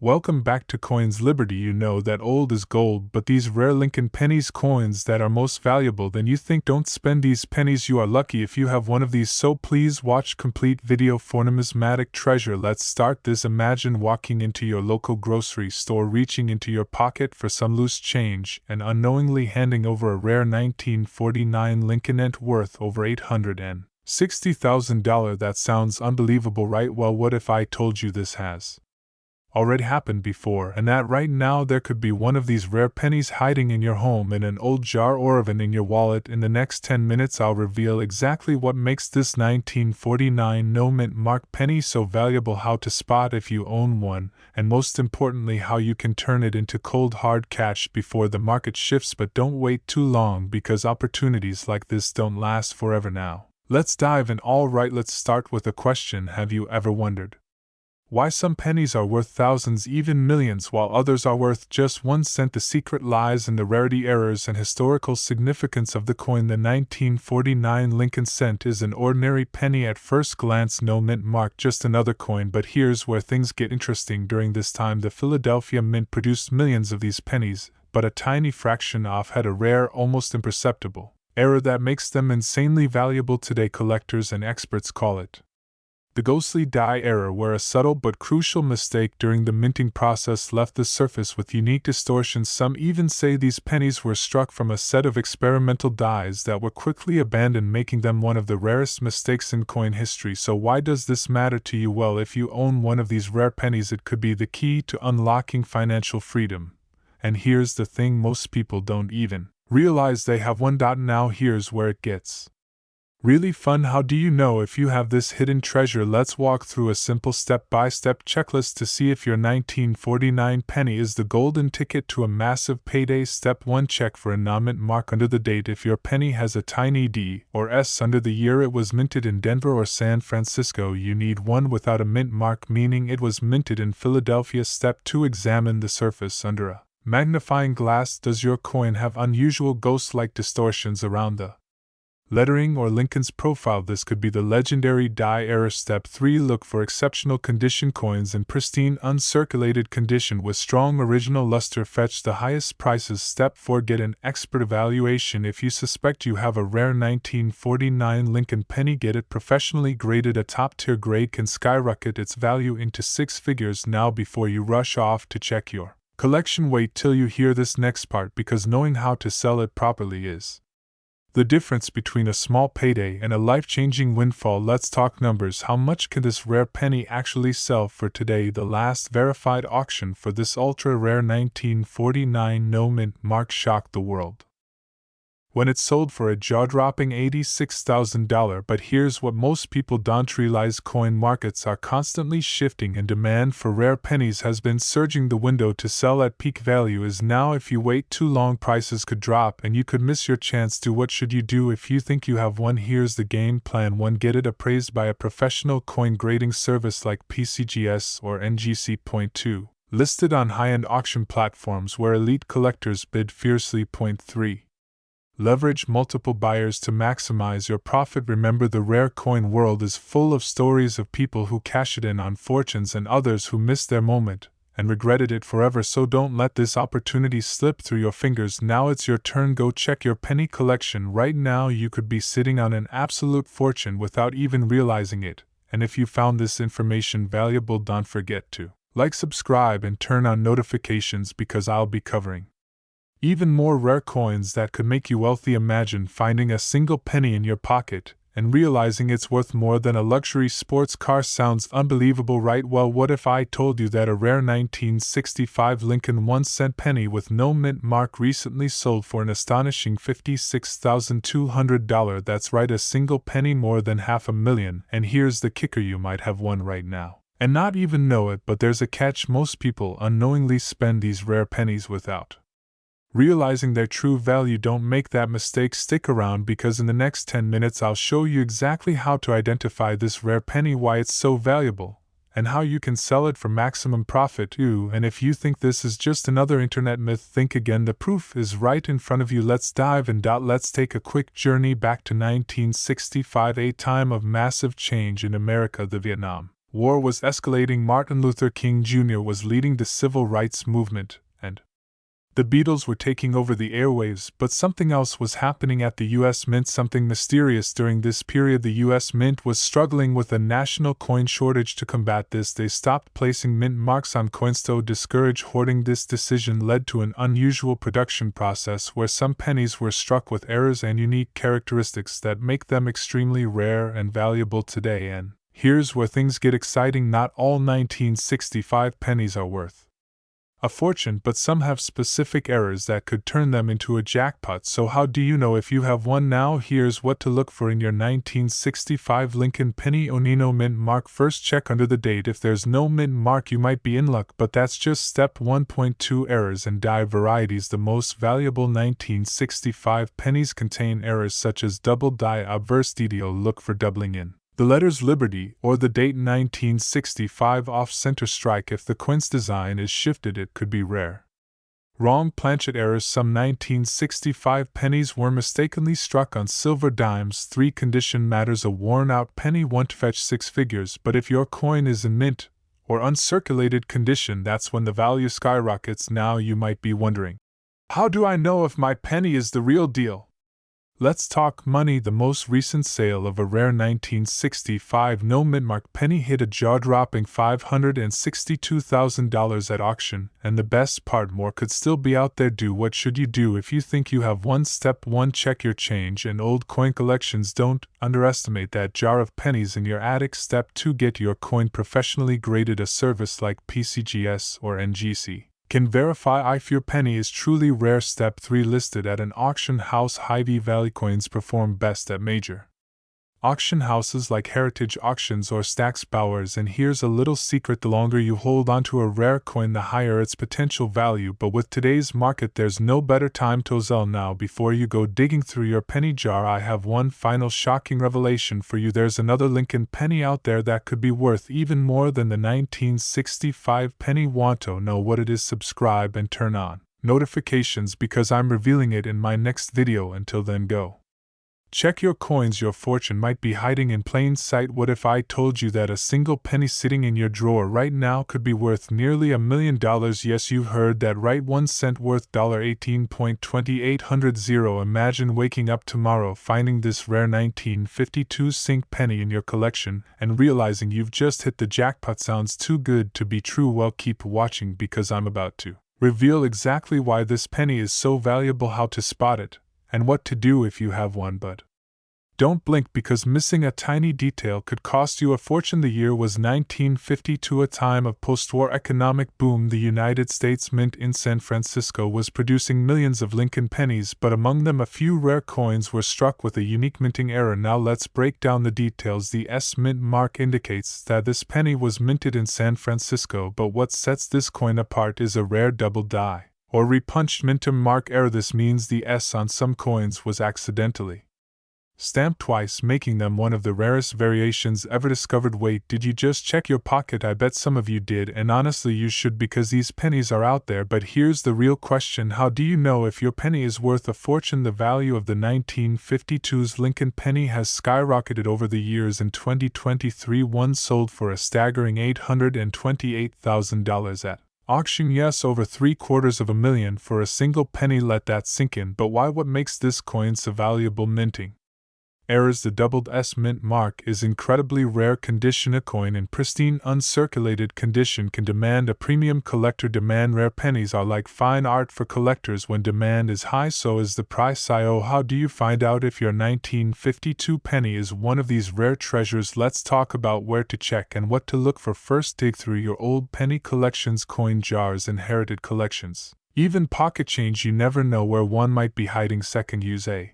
Welcome back to Coins Liberty. You know that old is gold, but these rare Lincoln pennies coins that are most valuable than you think. Don't spend these pennies. You are lucky if you have one of these, so please watch complete video for numismatic treasure. Let's start this. Imagine walking into your local grocery store, reaching into your pocket for some loose change, and unknowingly handing over a rare 1949 Lincoln net worth over $860,000. That sounds unbelievable, right? Well, what if I told you this has already happened before, and that right now there could be one of these rare pennies hiding in your home, in an old jar, or even in your wallet? In the next 10 minutes I'll reveal exactly what makes this 1949 no mint mark penny so valuable, how to spot if you own one, and most importantly how you can turn it into cold hard cash before the market shifts. But don't wait too long, because opportunities like this don't last forever. Now let's dive in. Alright, let's start with a question. Have you ever wondered why some pennies are worth thousands, even millions, while others are worth just 1 cent? The secret lies in the rarity, errors, and historical significance of the coin. The 1949 Lincoln cent is an ordinary penny at first glance, no mint mark, just another coin. But here's where things get interesting. During this time, the Philadelphia Mint produced millions of these pennies, but a tiny fraction of had a rare, almost imperceptible error that makes them insanely valuable today. Collectors and experts call it the ghostly die error, where a subtle but crucial mistake during the minting process left the surface with unique distortions. Some even say these pennies were struck from a set of experimental dies that were quickly abandoned, making them one of the rarest mistakes in coin history. So why does this matter to you? Well, if you own one of these rare pennies, it could be the key to unlocking financial freedom. And here's the thing, most people don't even realize they have one. Now here's where it gets really fun. How do you know if you have this hidden treasure? Let's walk through a simple step-by-step checklist to see if your 1949 penny is the golden ticket to a massive payday. Step 1. Check for a non-mint mark under the date. If your penny has a tiny D or S under the year it was minted in, Denver or San Francisco, you need one without a mint mark, meaning it was minted in Philadelphia. Step 2. Examine the surface under a magnifying glass. Does your coin have unusual ghost-like distortions around the lettering or Lincoln's profile? This could be the legendary die error. Step 3. Look for exceptional condition. Coins in pristine, uncirculated condition with strong original luster fetch the highest prices. Step 4. Get an expert evaluation. If you suspect you have a rare 1949 Lincoln penny, get it professionally graded. A top-tier grade can skyrocket its value into 6 figures. Now, before you rush off to check your collection, wait till you hear this next part, because knowing how to sell it properly is the difference between a small payday and a life-changing windfall. Let's talk numbers. How much can this rare penny actually sell for today? The last verified auction for this ultra-rare 1949 no mint mark shocked the world when it sold for a jaw-dropping $86,000. But here's what most people don't realize: coin markets are constantly shifting, and demand for rare pennies has been surging. The window to sell at peak value is now. If you wait too long, prices could drop and you could miss your chance. What should you do if you think you have one? Here's the game plan. 1. Get it appraised by a professional coin grading service like PCGS or NGC. Point 2. Listed on high-end auction platforms where elite collectors bid fiercely. Point 3. Leverage multiple buyers to maximize your profit. Remember, the rare coin world is full of stories of people who cashed in on fortunes and others who missed their moment and regretted it forever. So don't let this opportunity slip through your fingers. Now it's your turn. Go check your penny collection right now. You could be sitting on an absolute fortune without even realizing it. And if you found this information valuable, don't forget to like, subscribe, and turn on notifications, because I'll be covering even more rare coins that could make you wealthy. Imagine finding a single penny in your pocket and realizing it's worth more than a luxury sports car. Sounds unbelievable, right? Well, what if I told you that a rare 1965 Lincoln 1-cent penny with no mint mark recently sold for an astonishing $56,200? That's right, a single penny, more than $500,000. And here's the kicker: you might have one right now and not even know it. But there's a catch: most people unknowingly spend these rare pennies without realizing their true value. Don't make that mistake. Stick around, because in the next 10 minutes I'll show you exactly how to identify this rare penny, why it's so valuable, and how you can sell it for maximum profit. And if you think this is just another internet myth, think again. The proof is right in front of you. Let's dive in. Let's take a quick journey back to 1965, a time of massive change in America. The Vietnam War was escalating, Martin Luther King Jr. was leading the civil rights movement, and the Beatles were taking over the airwaves, but something else was happening at the U.S. Mint, something mysterious. During this period, the U.S. Mint was struggling with a national coin shortage. To combat this, they stopped placing mint marks on coins to discourage hoarding. This decision led to an unusual production process where some pennies were struck with errors and unique characteristics that make them extremely rare and valuable today. And here's where things get exciting: not all 1965 pennies are worth a fortune, but some have specific errors that could turn them into a jackpot. So how do you know if you have one? Now here's what to look for in your 1965 Lincoln penny. Onino mint mark. First, check under the date. If there's no mint mark, you might be in luck, but that's just step 1.2. Errors and die varieties. The most valuable 1965 pennies contain errors such as double die, obverse DDO. Look for doubling in the letters Liberty or the date 1965 off-center strike. If the coin's design is shifted, it could be rare. Wrong planchet errors. Some 1965 pennies were mistakenly struck on silver dimes. 3. Condition matters. A worn-out penny won't fetch 6 figures, but if your coin is in mint or uncirculated condition, that's when the value skyrockets. Now you might be wondering, how do I know if my penny is the real deal? Let's talk money. The most recent sale of a rare 1965 no mintmark penny hit a jaw-dropping $562,000 at auction, and the best part, more could still be out there. What should you do if you think you have one? Step 1. Check your change and old coin collections. Don't underestimate that jar of pennies in your attic. Step 2. Get your coin professionally graded. A service like PCGS or NGC can verify if your penny is truly rare. Step 3. Listed at an auction house. Hy-Vee Valley coins perform best at major auction houses like Heritage Auctions or Stack's Bowers. And here's a little secret: the longer you hold onto a rare coin, the higher its potential value. But with today's market, there's no better time to sell now. Before you go digging through your penny jar, I have one final shocking revelation for you. There's another Lincoln penny out there that could be worth even more than the 1965 penny. Want to know what it is? Subscribe and turn on notifications, because I'm revealing it in my next video. Until then, go check your coins. Your fortune might be hiding in plain sight. What if I told you that a single penny sitting in your drawer right now could be worth nearly $1 million? Yes, you heard that right. 1 cent worth $18.2800. Imagine waking up tomorrow finding this rare 1952 cent penny in your collection and realizing you've just hit the jackpot. Sounds too good to be true. Well, keep watching, because I'm about to reveal exactly why this penny is so valuable, how to spot it, and what to do if you have one. But don't blink, because missing a tiny detail could cost you a fortune. The year was 1952, a time of post-war economic boom. The United States Mint in San Francisco was producing millions of Lincoln pennies, but among them a few rare coins were struck with a unique minting error. Now let's break down the details. The S mint mark indicates that this penny was minted in San Francisco, but what sets this coin apart is a rare double die or repunched minter mark error. This means the S on some coins was accidentally stamped twice, making them one of the rarest variations ever discovered. Wait, did you just check your pocket? I bet some of you did, and honestly you should, because these pennies are out there. But here's the real question: how do you know if your penny is worth a fortune? The value of the 1952's Lincoln penny has skyrocketed over the years. In 2023, one sold for a staggering $828,000 at auction. Yes, over $750,000 for a single penny. Let that sink in. But why? What makes this coin so valuable? Minting errors. The doubled S mint mark is incredibly rare condition. A coin in pristine, uncirculated condition can demand a premium. Collector demand. Rare pennies are like fine art for collectors. When demand is high, so is the price. How do you find out if your 1952 penny is one of these rare treasures? Let's talk about where to check and what to look for. First, dig through your old penny collections, coin jars, inherited collections, even pocket change. You never know where one might be hiding. Second, use a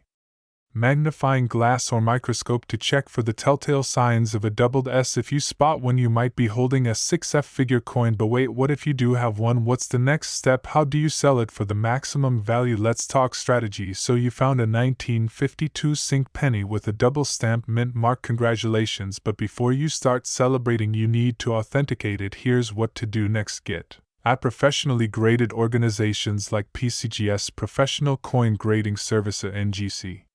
magnifying glass or microscope to check for the telltale signs of a doubled S. If you spot one, you might be holding a 6F figure coin. But wait, what if you do have one? What's the next step? How do you sell it for the maximum value? Let's talk strategy. So you found a 1952 cent penny with a double stamp mint mark. Congratulations, but before you start celebrating, you need to authenticate it. Here's what to do next. Get at professionally graded organizations like PCGS, Professional Coin Grading Service, NGC.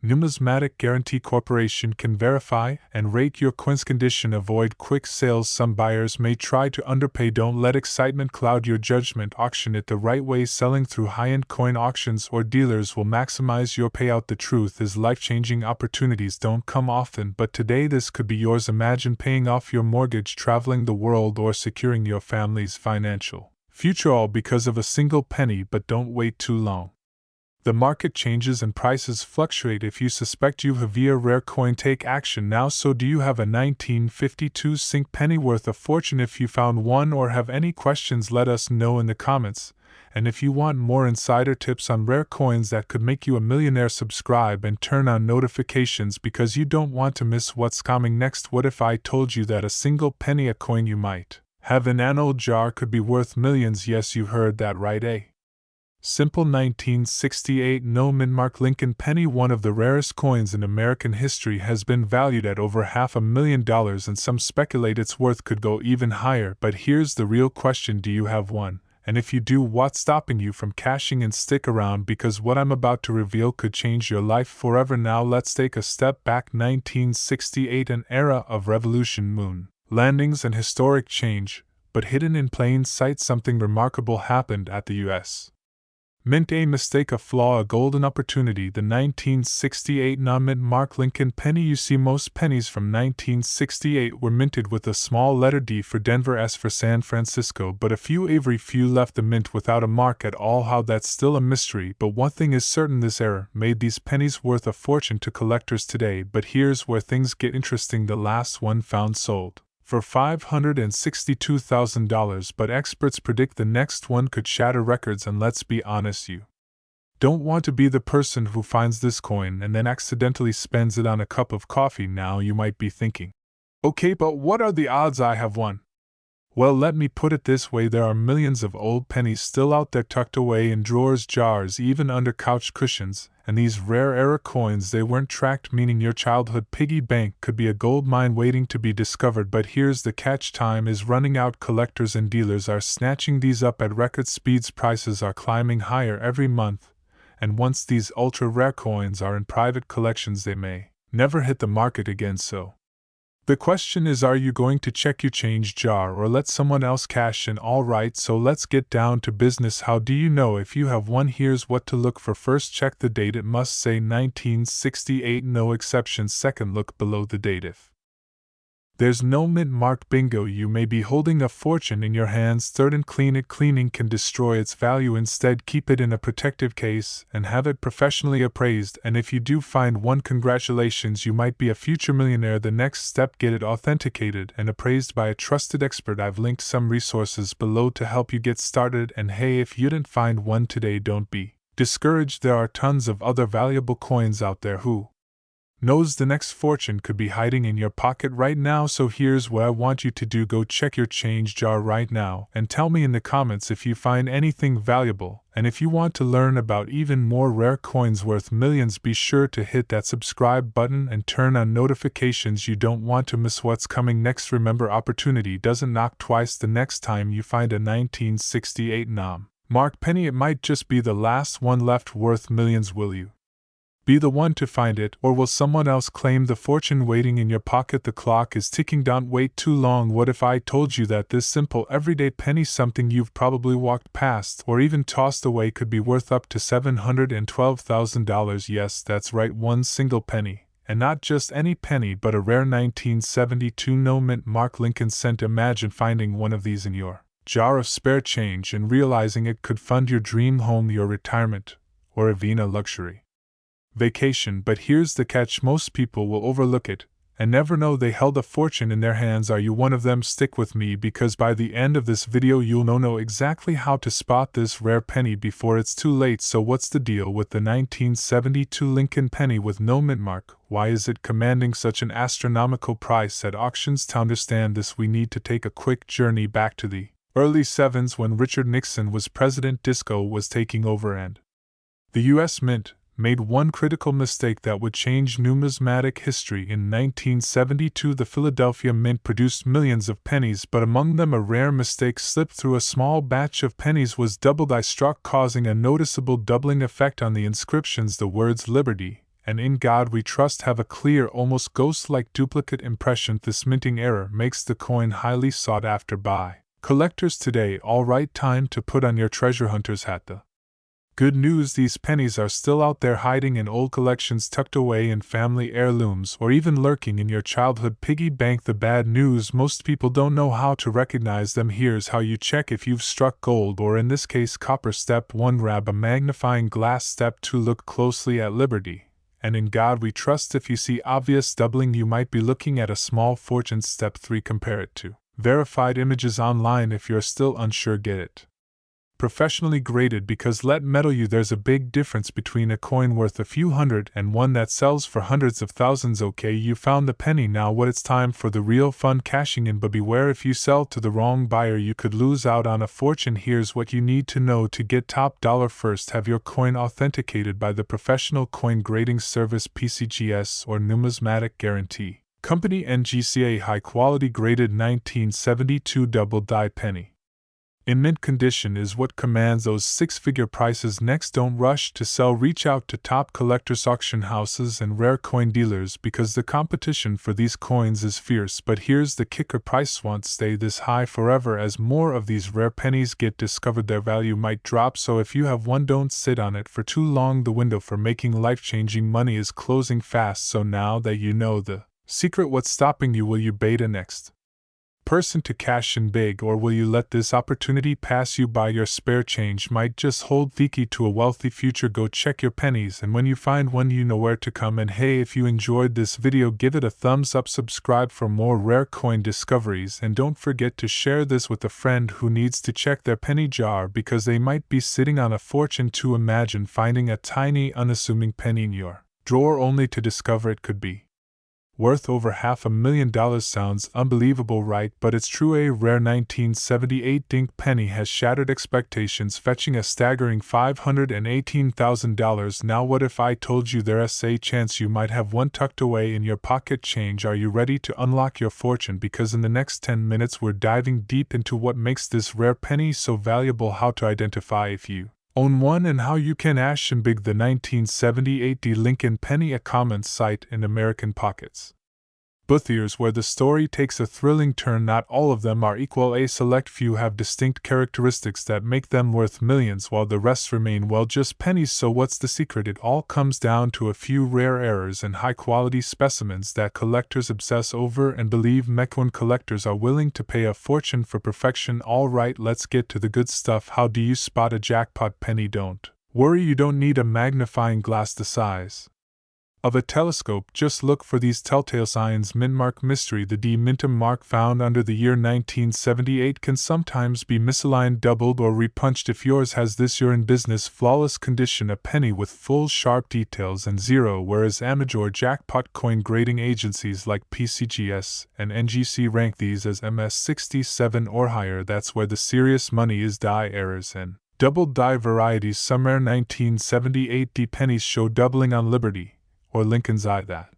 Numismatic Guarantee Corporation can verify and rate your coin's condition. Avoid quick sales. Some buyers may try to underpay. Don't let excitement cloud your judgment. Auction it the right way. Selling through high-end coin auctions or dealers will maximize your payout. The truth is, life-changing opportunities don't come often, but today this could be yours. Imagine paying off your mortgage, traveling the world, or securing your family's financial future, all because of a single penny. But don't wait too long. The market changes and prices fluctuate. If you suspect you have a rare coin, take action now. So, do you have a 1952 zinc penny worth a fortune? If you found one or have any questions, let us know in the comments. And if you want more insider tips on rare coins that could make you a millionaire, subscribe and turn on notifications because you don't want to miss what's coming next. What if I told you that a single penny, a coin you might have in an old jar, could be worth millions? Yes, you heard that right, Simple 1968 no mint Lincoln penny, one of the rarest coins in American history, has been valued at over $500,000 and some speculate its worth could go even higher. But here's the real question: do you have one? And if you do, what's stopping you from cashing in? Stick around because what I'm about to reveal could change your life forever. Now let's take a step back. 1968, an era of revolution, moon landings, and historic change, but hidden in plain sight, something remarkable happened at the U.S. Mint. A mistake, a flaw, a golden opportunity. The 1968 non-mint Lincoln penny. You see, most pennies from 1968 were minted with a small letter D for Denver, S for San Francisco, but very few left the mint without a mark at all. How? That's still a mystery, but one thing is certain: this error made these pennies worth a fortune to collectors today. But here's where things get interesting. The last one found sold for $562,000, but experts predict the next one could shatter records. And let's be honest, you don't want to be the person who finds this coin and then accidentally spends it on a cup of coffee. Now you might be thinking, okay, but what are the odds I have one? Well, let me put it this way: there are millions of old pennies still out there, tucked away in drawers, jars, even under couch cushions. And these rare era coins, they weren't tracked, meaning your childhood piggy bank could be a gold mine waiting to be discovered. But here's the catch: time is running out. Collectors and dealers are snatching these up at record speeds. Prices are climbing higher every month, and once these ultra rare coins are in private collections, they may never hit the market again. So the question is, are you going to check your change jar or let someone else cash in? Alright, so let's get down to business. How do you know if you have one? Here's what to look for. First, check the date. It must say 1968, no exceptions. Second, look below the date. If there's no mint mark, bingo, you may be holding a fortune in your hands. Third, and clean it. Cleaning can destroy its value. Instead, keep it in a protective case and have it professionally appraised. And if you do find one, congratulations, you might be a future millionaire. The next step, get it authenticated and appraised by a trusted expert. I've linked some resources below to help you get started. And hey, if you didn't find one today, don't be discouraged. There are tons of other valuable coins out there. Who knows, the next fortune could be hiding in your pocket right now. So here's what I want you to do: go check your change jar right now and tell me in the comments if you find anything valuable. And if you want to learn about even more rare coins worth millions, be sure to hit that subscribe button and turn on notifications. You don't want to miss what's coming next. Remember, opportunity doesn't knock twice. The next time you find a 1968 mark penny, it might just be the last one left worth millions. Will you be the one to find it, or will someone else claim the fortune waiting in your pocket? The clock is ticking. Don't wait too long. What if I told you that this simple everyday penny, something you've probably walked past or even tossed away, could be worth up to $712,000? Yes, that's right, one single penny. And not just any penny, but a rare 1972 no mint mark Lincoln cent. Imagine finding one of these in your jar of spare change and realizing it could fund your dream home, your retirement, or even a luxury vacation. But here's the catch: most people will overlook it and never know they held a fortune in their hands. Are you one of them? Stick with me, because by the end of this video you'll know exactly how to spot this rare penny before it's too late. So what's the deal with the 1972 Lincoln penny with no mint mark? Why is it commanding such an astronomical price at auctions? To understand this, we need to take a quick journey back to the early 70s when Richard Nixon was president. Disco was taking over and the U.S. Mint made one critical mistake that would change numismatic history. In 1972, the Philadelphia Mint produced millions of pennies, but among them a rare mistake slipped through. A small batch of pennies was doubled. I struck, causing a noticeable doubling effect on the inscriptions. The words Liberty and in God we trust have a clear, almost ghost-like duplicate impression. This minting error makes the coin highly sought after by collectors today. Alright, time to put on your treasure hunter's hat. The good news: these pennies are still out there, hiding in old collections, tucked away in family heirlooms, or even lurking in your childhood piggy bank. The bad news: most people don't know how to recognize them. Here's how you check if you've struck gold, or in this case copper. Step 1. Grab a magnifying glass. Step 2. Look closely at Liberty, and in God we trust. If you see obvious doubling, you might be looking at a small fortune. Step 3. Compare it to verified images online. If you're still unsure, get it professionally graded, because let me tell you, there's a big difference between a coin worth a few hundred and one that sells for hundreds of thousands. Okay, you found the penny. Now what? It's time for the real fun, cashing in. But beware, if you sell to the wrong buyer, you could lose out on a fortune. Here's what you need to know to get top dollar. First, have your coin authenticated by the professional coin grading service PCGS or Numismatic Guarantee Company NGCA. High quality graded 1972 double die penny in mint condition is what commands those six-figure prices. Next, don't rush to sell. Reach out to top collectors, auction houses, and rare coin dealers, because the competition for these coins is fierce. But here's the kicker: price won't stay this high forever. As more of these rare pennies get discovered, their value might drop. So if you have one, don't sit on it for too long. The window for making life-changing money is closing fast. So now that you know the secret, what's stopping you? Will you bait a next person to cash in big, or will you let this opportunity pass you by? Your spare change might just hold the key to a wealthy future. Go check your pennies, and when you find one, you know where to come. And hey, if you enjoyed this video, give it a thumbs up, subscribe for more rare coin discoveries, and don't forget to share this with a friend who needs to check their penny jar, because they might be sitting on a fortune too. Imagine finding a tiny, unassuming penny in your drawer only to discover it could be worth over $500,000. Sounds unbelievable, right? But it's true. A rare 1978 dink penny has shattered expectations, fetching a staggering $518,000. Now what if I told you there's a chance you might have one tucked away in your pocket change? Are you ready to unlock your fortune? Because in the next 10 minutes we're diving deep into what makes this rare penny so valuable, how to identify if you own one, and how you can cash in big. The 1978 Lincoln penny, a common sight in American pockets. But here's where the story takes a thrilling turn. Not all of them are equal. A select few have distinct characteristics that make them worth millions, while the rest remain, well, just pennies. So what's the secret? It all comes down to a few rare errors and high-quality specimens that collectors obsess over and believe Meccan collectors are willing to pay a fortune for perfection. Alright, let's get to the good stuff. How do you spot a jackpot penny? Don't worry, you don't need a magnifying glass the size of a telescope. Just look for these telltale signs. Mint mark mystery. The D mintum mark found under the year 1978 can sometimes be misaligned, doubled, or repunched. If yours has this, you're in business. Flawless condition, a penny with full sharp details and zero. Whereas amateur jackpot coin grading agencies like PCGS and NGC rank these as MS67 or higher. That's where the serious money is. Die errors and double die varieties. Some rare 1978 D pennies show doubling on Liberty or Lincoln's Eye. That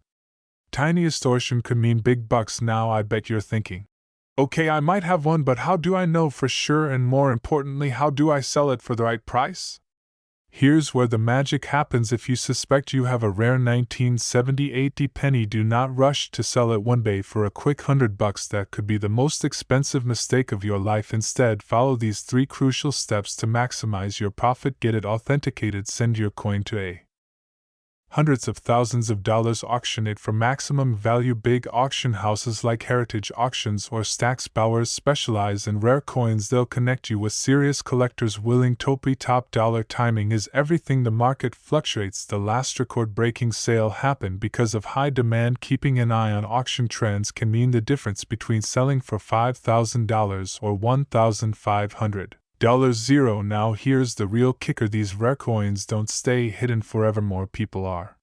tiny distortion could mean big bucks. Now I bet you're thinking, okay, I might have one, but how do I know for sure? And more importantly, how do I sell it for the right price? Here's where the magic happens. If you suspect you have a rare 1978 D penny, do not rush to sell it one day for a quick $100. That could be the most expensive mistake of your life. Instead, follow these 3 crucial steps to maximize your profit. Get it authenticated. Send your coin to a hundreds of thousands of dollars. Auction it for maximum value. Big auction houses like Heritage Auctions or Stack's Bowers specialize in rare coins. They'll connect you with serious collectors willing to pay top dollar. Timing is everything. The market fluctuates. The last record-breaking sale happened because of high demand. Keeping an eye on auction trends can mean the difference between selling for $5,000 or $1,500. $0. Now here's the real kicker. These rare coins don't stay hidden forever. More people are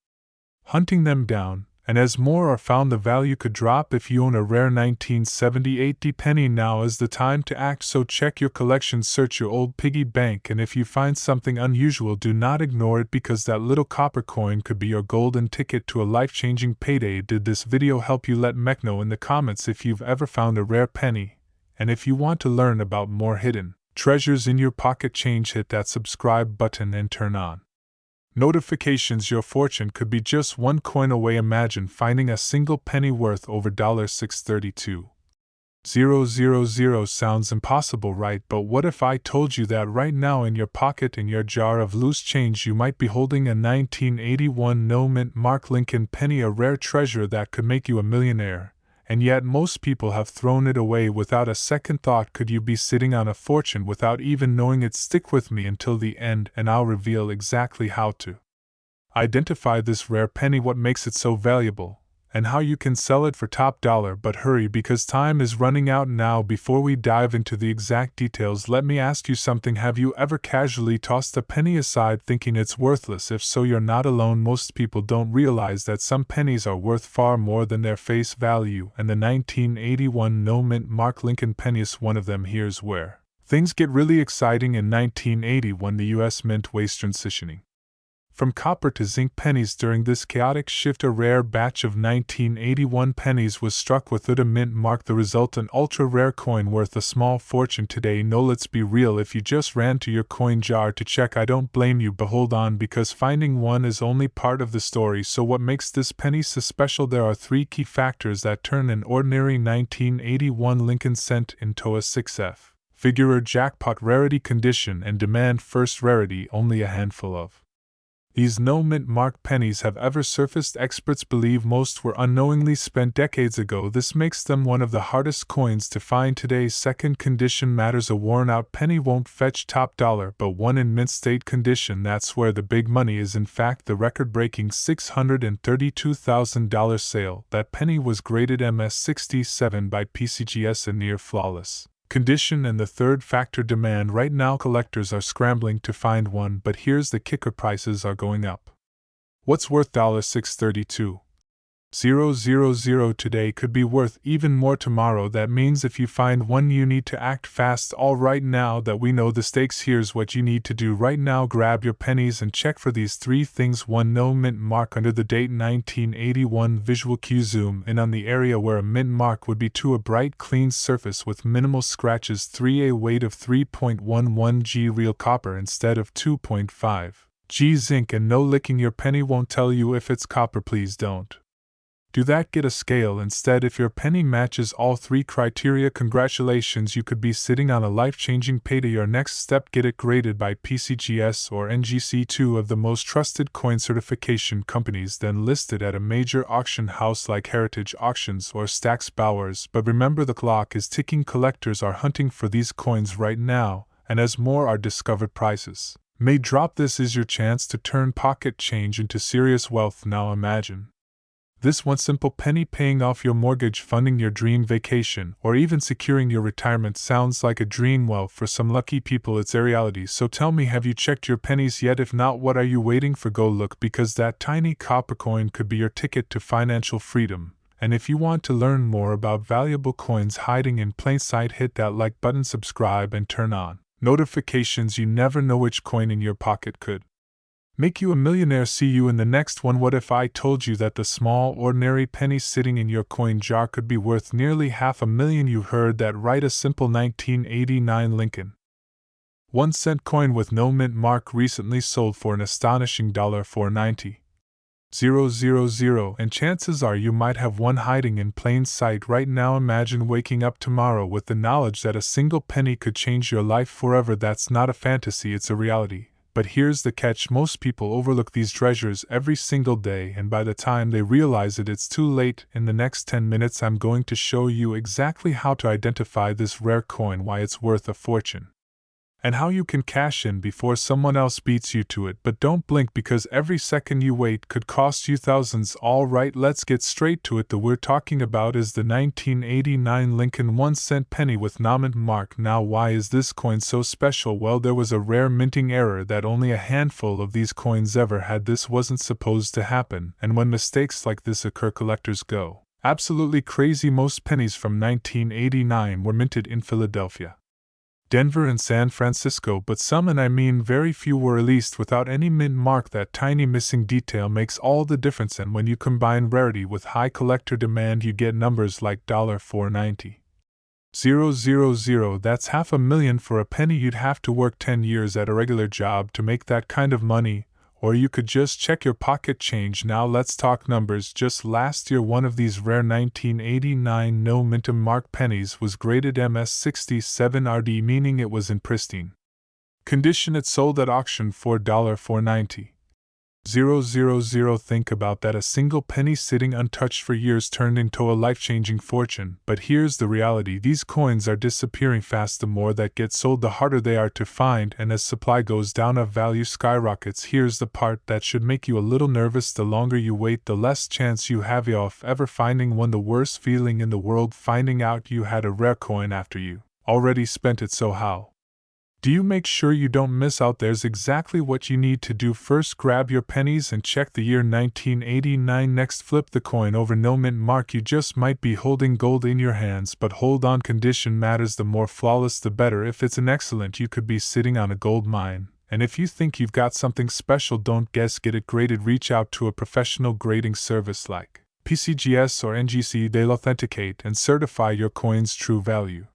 hunting them down, and as more are found, the value could drop. If you own a rare 1978 D penny, now is the time to act. So check your collection, search your old piggy bank, and if you find something unusual, do not ignore it, because that little copper coin could be your golden ticket to a life-changing payday. Did this video help you? Let me know in the comments if you've ever found a rare penny, and if you want to learn about more hidden treasures in your pocket change, hit that subscribe button and turn on Notifications: your fortune could be just one coin away. Imagine finding a single penny worth over $632,000 sounds impossible, right? But what if I told you that right now in your pocket, in your jar of loose change, you might be holding a 1981 no-mint mark Lincoln penny, a rare treasure that could make you a millionaire, and yet most people have thrown it away without a second thought? Could you be sitting on a fortune without even knowing it? Stick with me until the end and I'll reveal exactly how to identify this rare penny, what makes it so valuable, and how you can sell it for top dollar. But hurry, because time is running out now. Before we dive into the exact details, let me ask you something. Have you ever casually tossed a penny aside thinking it's worthless? If so, you're not alone. Most people don't realize that some pennies are worth far more than their face value, and the 1981 no-mint mark Lincoln penny is one of them. Here's where things get really exciting. In 1981, the U.S. Mint was transitioning from copper to zinc pennies. During this chaotic shift, a rare batch of 1981 pennies was struck with a mint mark, the result an ultra-rare coin worth a small fortune today. No, let's be real, if you just ran to your coin jar to check, I don't blame you, but hold on, because finding one is only part of the story. So what makes this penny so special? There are three key factors that turn an ordinary 1981 Lincoln cent into a 6F figure: jackpot, rarity, condition, and demand. First, rarity. Only a handful of these no-mint mark pennies have ever surfaced. Experts believe most were unknowingly spent decades ago. This makes them one of the hardest coins to find today. Second, condition matters. A worn-out penny won't fetch top dollar, but one in mint state condition, that's where the big money is. In fact, the record-breaking $632,000 sale, that penny was graded MS67 by PCGS, a near flawless condition. And the third factor, demand. Right now collectors are scrambling to find one, but here's the kicker: prices are going up. What's worth $632,000 today could be worth even more tomorrow. That means if you find one, you need to act fast. All right, now that we know the stakes, here's what you need to do right now. Grab your pennies and check for these three things. 1. No mint mark under the date 1981. Visual cue: zoom in on the area where a mint mark would be. 2. A bright, clean surface with minimal scratches. 3. A weight of 3.11 g real copper instead of 2.5 g zinc, and no licking. Your penny won't tell you if it's copper. Please don't do that. Get a scale instead. If your penny matches all three criteria, congratulations, you could be sitting on a life-changing payday. Your next step: get it graded by PCGS or NGC, two of the most trusted coin certification companies, then listed at a major auction house like Heritage Auctions or Stack's Bowers. But remember, the clock is ticking. Collectors are hunting for these coins right now, and as more are discovered, prices may drop. This is your chance to turn pocket change into serious wealth. Now imagine this one simple penny paying off your mortgage, funding your dream vacation, or even securing your retirement. Sounds like a dream? Well, for some lucky people it's a reality. So tell me, have you checked your pennies yet? If not, what are you waiting for? Go look, because that tiny copper coin could be your ticket to financial freedom. And if you want to learn more about valuable coins hiding in plain sight, hit that like button, subscribe, and turn on notifications. You never know which coin in your pocket could make you a millionaire. See you in the next one. What if I told you that the small, ordinary penny sitting in your coin jar could be worth nearly $500,000? You heard that right, a simple 1989 Lincoln 1-cent coin with no mint mark recently sold for an astonishing $490,000, and chances are you might have one hiding in plain sight right now. Imagine waking up tomorrow with the knowledge that a single penny could change your life forever. That's not a fantasy, it's a reality. But here's the catch: most people overlook these treasures every single day, and by the time they realize it, it's too late. In the next 10 minutes, I'm going to show you exactly how to identify this rare coin, why it's worth a fortune, and how you can cash in before someone else beats you to it. But don't blink, because every second you wait could cost you thousands. Alright, let's get straight to it. The we're talking about is the 1989 Lincoln 1-cent penny with no-mint mark. Now, why is this coin so special? Well, there was a rare minting error that only a handful of these coins ever had. This wasn't supposed to happen, and when mistakes like this occur, collectors go absolutely crazy. Most pennies from 1989 were minted in Philadelphia, Denver, and San Francisco, but some, and I mean very few, were released without any mint mark. That tiny missing detail makes all the difference, and when you combine rarity with high collector demand, you get numbers like $490,000. That's $500,000 for a penny. You'd have to work 10 years at a regular job to make that kind of money, Or you could just check your pocket change. Now let's talk numbers. Just last year, one of these rare 1989 no mintum mark pennies was graded MS67 RD, meaning it was in pristine condition. It sold at auction for $490,000. Think about that, a single penny sitting untouched for years turned into a life-changing fortune. But here's the reality: these coins are disappearing fast. The more that get sold, the harder they are to find, and as supply goes down, value skyrockets. Here's the part that should make you a little nervous: the longer you wait, the less chance you have of ever finding one. The worst feeling in the world, finding out you had a rare coin after you already spent it. So how do you make sure you don't miss out? There's exactly what you need to do. First, grab your pennies and check the year 1989. Next, flip the coin over. No mint mark. You just might be holding gold in your hands, but hold on, condition matters. The more flawless, the better. If it's an excellent, you could be sitting on a gold mine. And if you think you've got something special, don't guess, get it graded. Reach out to a professional grading service like PCGS or NGC. They'll authenticate and certify your coin's true value.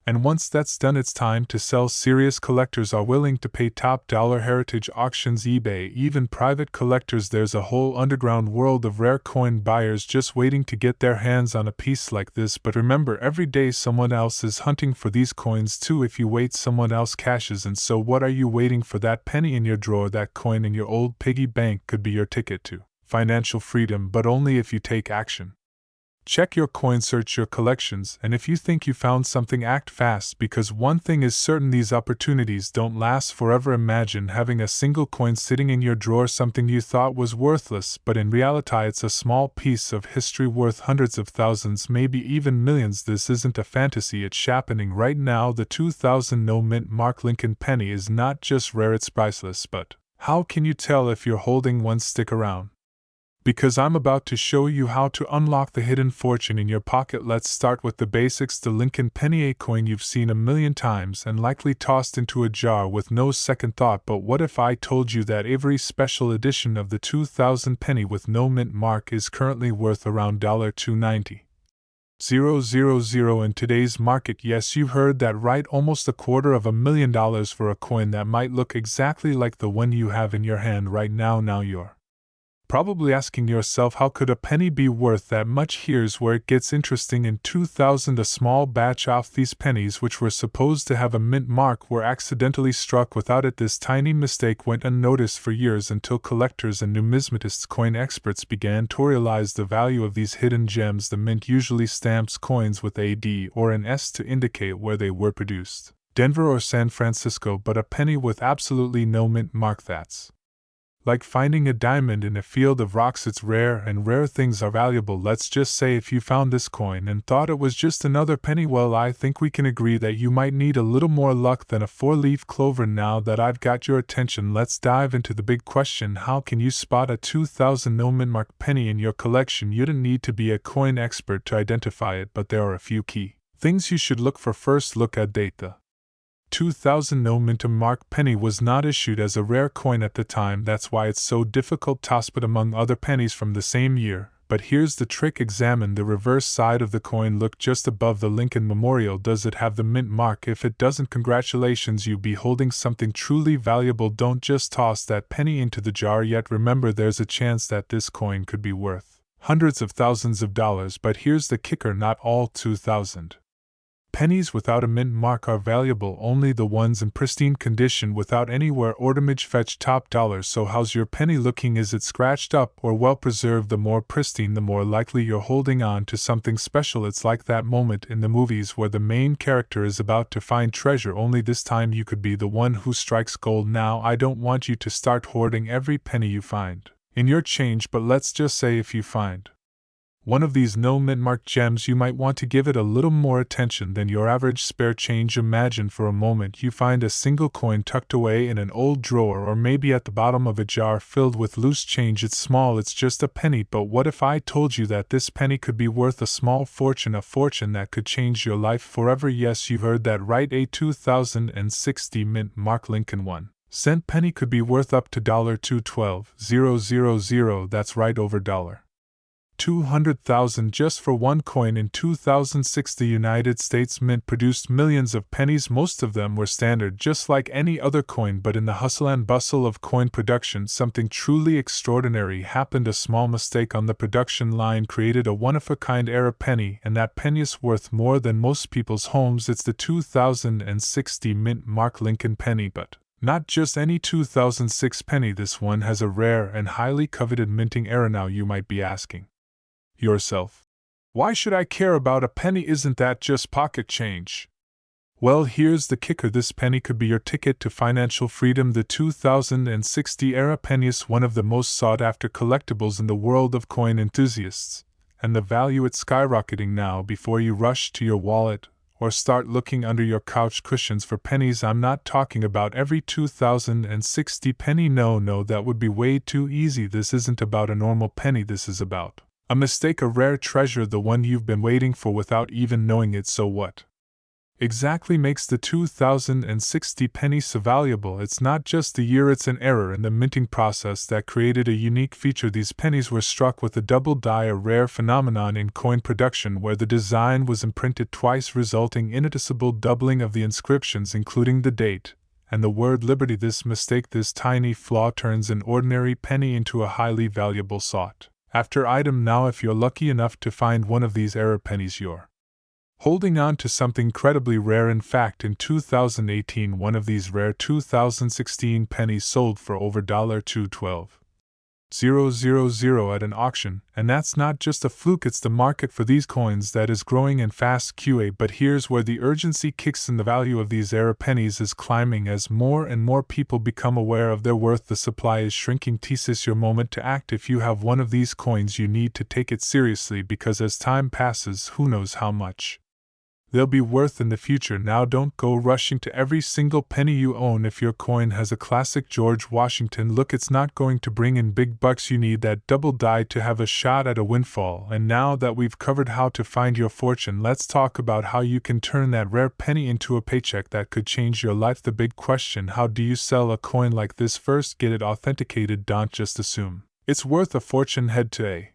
And once that's done, it's time to sell. Serious collectors are willing to pay top dollar. Heritage auctions, eBay, even private collectors. There's a whole underground world of rare coin buyers just waiting to get their hands on a piece like this. But remember, every day someone else is hunting for these coins too. If you wait, someone else cashes. And so what are you waiting for? That penny in your drawer, that coin in your old piggy bank could be your ticket to financial freedom, but only if you take action. Check your coin, search your collections, and if you think you found something, act fast, because one thing is certain: these opportunities don't last forever. Imagine having a single coin sitting in your drawer, something you thought was worthless, but in reality it's a small piece of history worth hundreds of thousands, maybe even millions. This isn't a fantasy, it's happening right now. The 2000 no mint mark Lincoln penny is not just rare, it's priceless. But how can you tell if you're holding one? Stick around, because I'm about to show you how to unlock the hidden fortune in your pocket. Let's start with the basics. The Lincoln penny, a coin you've seen a million times and likely tossed into a jar with no second thought. But what if I told you that every special edition of the 2000 penny with no mint mark is currently worth around $290,000 in today's market? Yes, you heard that right, almost $250,000 for a coin that might look exactly like the one you have in your hand right now. Now you're probably asking yourself, how could a penny be worth that much? Here's where it gets interesting. In 2000, a small batch of these pennies, which were supposed to have a mint mark, were accidentally struck without it. This tiny mistake went unnoticed for years until collectors and numismatists, coin experts, began to realize the value of these hidden gems. The mint usually stamps coins with a D or an S to indicate where they were produced, Denver or San Francisco, but a penny with absolutely no mint mark, that's like finding a diamond in a field of rocks. It's rare, and rare things are valuable. Let's just say if you found this coin and thought it was just another penny, well, I think we can agree that you might need a little more luck than a four-leaf clover. Now that I've got your attention, let's dive into the big question: how can you spot a 2000 no mint mark penny in your collection? You don't need to be a coin expert to identify it, but there are a few key things you should look for. First, look at date. The 2000 no mintum mark penny was not issued as a rare coin at the time. That's why it's so difficult to spot among other pennies from the same year. But here's the trick: examine the reverse side of the coin. Look just above the Lincoln Memorial. Does it have the mint mark? If it doesn't, congratulations, you be holding something truly valuable. Don't just toss that penny into the jar yet. Remember, there's a chance that this coin could be worth hundreds of thousands of dollars. But here's the kicker: not all 2000 pennies without a mint mark are valuable. Only the ones in pristine condition without any wear or damage fetch top dollar. So how's your penny looking? Is it scratched up or well preserved? The more pristine, the more likely you're holding on to something special. It's like that moment in the movies where the main character is about to find treasure, only this time you could be the one who strikes gold. Now, I don't want you to start hoarding every penny you find in your change, but let's just say if you find one of these no mint mark gems, you might want to give it a little more attention than your average spare change. Imagine for a moment you find a single coin tucked away in an old drawer, or maybe at the bottom of a jar filled with loose change. It's small, it's just a penny, but what if I told you that this penny could be worth a small fortune, a fortune that could change your life forever? Yes, you heard that right, a 2060 mint mark Lincoln 1-cent penny could be worth up to $212,000. That's right, over $2 200,000 just for one coin. In 2006, the United States Mint produced millions of pennies. Most of them were standard, just like any other coin, but in the hustle and bustle of coin production, something truly extraordinary happened. A small mistake on the production line created a one-of-a-kind era penny, and that penny is worth more than most people's homes. It's the 2060 Mint Mark Lincoln penny, but not just any 2006 penny. This one has a rare and highly coveted minting era. Now you might be asking yourself, why should I care about a penny? Isn't that just pocket change? Well, here's the kicker. This penny could be your ticket to financial freedom. The 2060 era penny is one of the most sought-after collectibles in the world of coin enthusiasts, and the value it's skyrocketing. Now, before you rush to your wallet or start looking under your couch cushions for pennies, I'm not talking about every 2060 penny. No, that would be way too easy. This isn't about a normal penny. This is about a mistake, a rare treasure, the one you've been waiting for without even knowing it. So what exactly makes the 2060 penny so valuable? It's not just the year, it's an error in the minting process that created a unique feature. These pennies were struck with a double die, a rare phenomenon in coin production where the design was imprinted twice, resulting in a noticeable doubling of the inscriptions, including the date and the word liberty. This mistake, this tiny flaw, turns an ordinary penny into a highly valuable sought-after item. Now, if you're lucky enough to find one of these error pennies, you're holding on to something incredibly rare. In fact, in 2018, one of these rare 2016 pennies sold for over $212,000 at an auction, and that's not just a fluke. It's the market for these coins that is growing in fast QA. But here's where the urgency kicks in. The value of these era pennies is climbing as more and more people become aware of their worth. The supply is shrinking. This is your moment to act. If you have one of these coins, you need to take it seriously, because as time passes, who knows how much they'll be worth in the future. Now, don't go rushing to every single penny you own. If your coin has a classic George Washington look, it's not going to bring in big bucks. You need that double die to have a shot at a windfall. And now that we've covered how to find your fortune, let's talk about how you can turn that rare penny into a paycheck that could change your life. The big question: how do you sell a coin like this? First, get it authenticated. Don't just assume it's worth a fortune. Head to a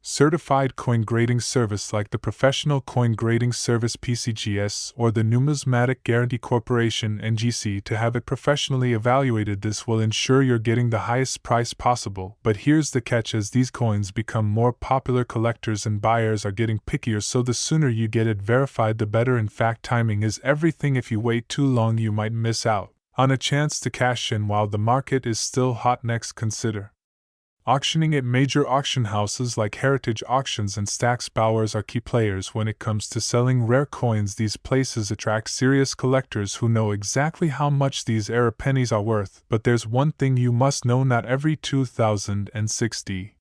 certified coin grading service like the Professional Coin Grading Service (PCGS) or the Numismatic Guarantee Corporation (NGC) to have it professionally evaluated. This will ensure you're getting the highest price possible. But here's the catch: as these coins become more popular, collectors and buyers are getting pickier, so the sooner you get it verified, the better. In fact, timing is everything. If you wait too long, you might miss out on a chance to cash in while the market is still hot. Next, consider auctioning at major auction houses like Heritage Auctions and Stack's Bowers are key players when it comes to selling rare coins. These places attract serious collectors who know exactly how much these era pennies are worth. But there's one thing you must know: not every 2060